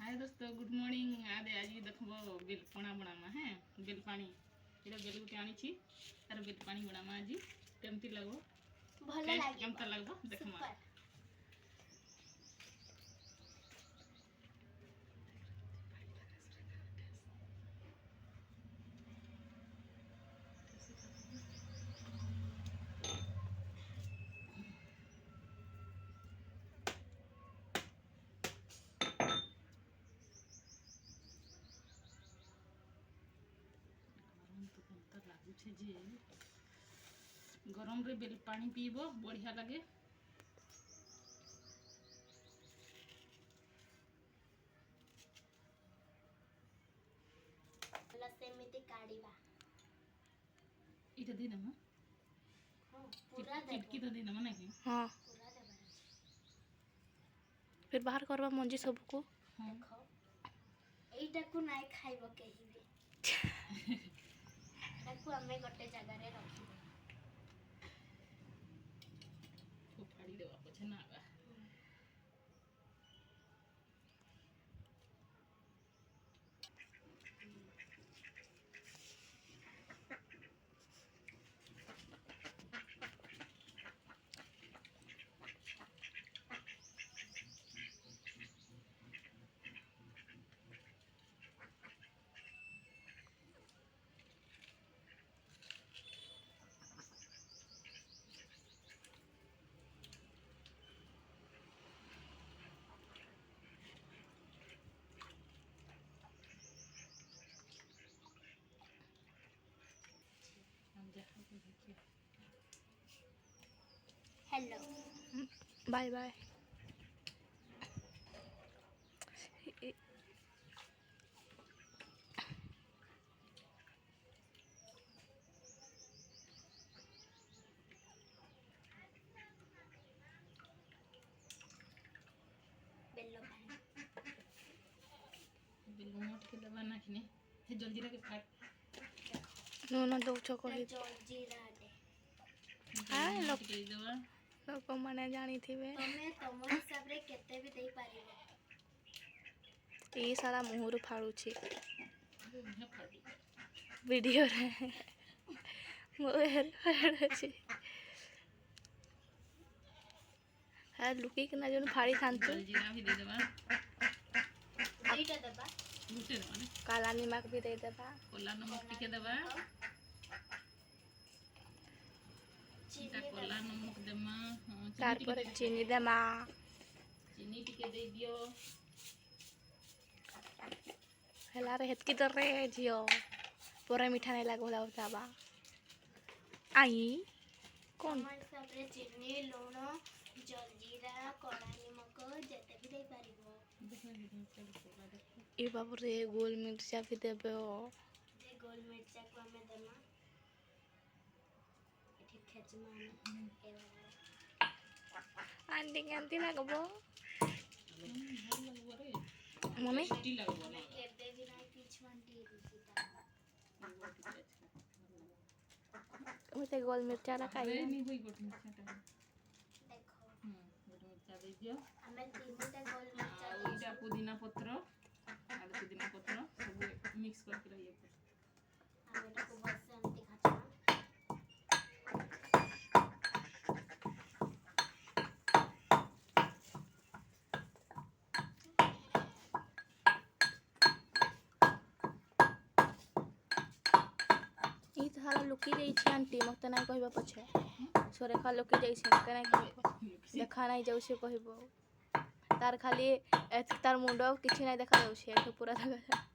हाय दोस्तों good morning आदे आज देखबो बेल पणा बनामा है बेल पानी एटा बेल गुटे आनी छी तार बेल पानी बनामा आज केमती लगबो भलो लागे केमता लगबो देखमा गरम रे बेल पानी पीबो बढ़िया लगे सेमिति काढीबा इटा दे दमा हां पूरा दे चिटकी तो दे दमा ना कि हां पूरा दे फिर बाहर करबा मंजी सब को देखो एटा को नाइ खाइबो केही भी ताकू हमें गोटे जगह रे रखी दे को फाड़ी देवा पछे ना आगा हेलो बाय बाय बेलो पानी बेल मोट के दबा ना कि हे जल्दी रे के फाट नो ना दो चोको जीरा दे हां लोग के दबा लोक माने जानी थिबे तमे तम हिसाब रे केते भी देई पारिबो ए सारा मुहर फाड़ू छी वीडियो रे मोहर फाड़ू छी है लुकी के ना जन फाड़ी थांतु जीरा भी दे दबा एटा दबा गुटे दबा ने काला नमक भी दे दबा कोला नमक टिके दबा चीनी कोला नमक देमा हां तार पर चीनी देमा चीनी टिके दे दियो हेला रे हेतकी तो रे जियो पूरा मीठा नहीं लागोला होताबा आई कोन हमारे सब रे चीनी लूण जलजीरा कोला नमक जते भी दे पारिबो ए बाबू रे गोल मिर्चा भी देबे ओ जे गोल मिर्चा को हमें देमा एठी खेचमा आंटी आंटी लगबो मम्मी टेस्टी लगबो ना के दे भी नहीं पीछ मंडी रुसीता ओते गोल मिर्चा लगाई नहीं होई गोट मिर्चा देखो गोट मिर्चा दे दियो हमें तीनटा गोल मिर्चा इटा पुदीना पत्र आलू पुदीना पत्र सब मिक्स करके रहिए हम एटा को बस से हम दिखाचा ई तो सारा लुकी जाई छी आंटी मते नहीं कहबा पछे सोरेखा लुकी जाई छी के नहीं कहबो देखा नहीं जाउ से कहबो तार खाली तार मुंडो किछि नहीं देखा जाउ छे एठो पूरा देखा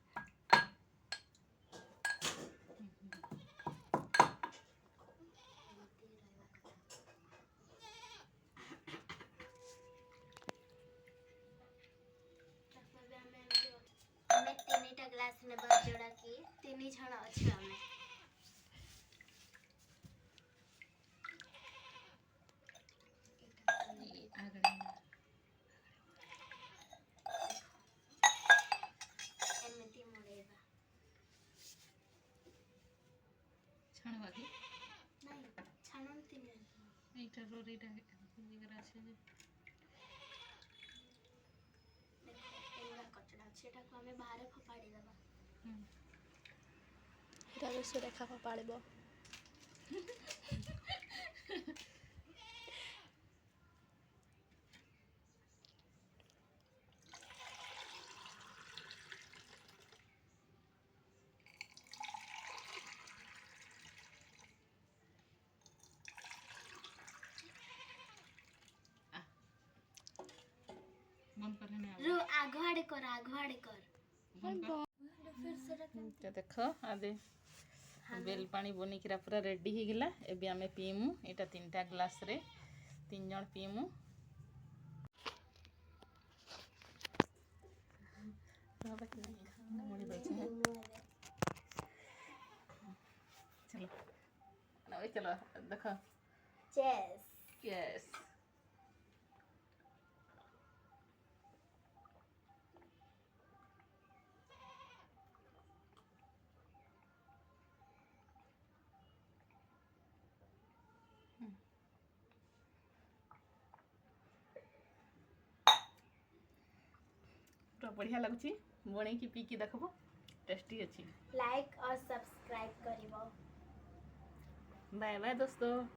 हमें तीनटा ग्लास ने जोड़ा की तीन जण अछि हमें एमती मोड़ेबा छाणवा की नहीं छाणती नहीं एटा रोरीटा जगरा আছে যে देखो एला कचड़ा ସେଟାକୁ ଆମେ ବାହାରେ ଫୋପାଡ଼ି ଦେବା। ହୁଁ। ଏଟାକୁ ସୁରେଖା ଫୋପାଡ଼ିବ। बंद कर लेने रो आगवाड़े कर बंद कर। फिर सेटा तो देख आदे बेल पानी बनिकिरा पूरा रेडी हो गला। एबे आमे पीमु एटा 3टा ग्लास रे 3 जण पीमु। चलो ना चलो देखो चेस यस पूरा बढ़िया लगुची बनै की पी की देखबो टेस्टी अछि। लाइक और सब्सक्राइब करिवो। बाय बाय दोस्तों।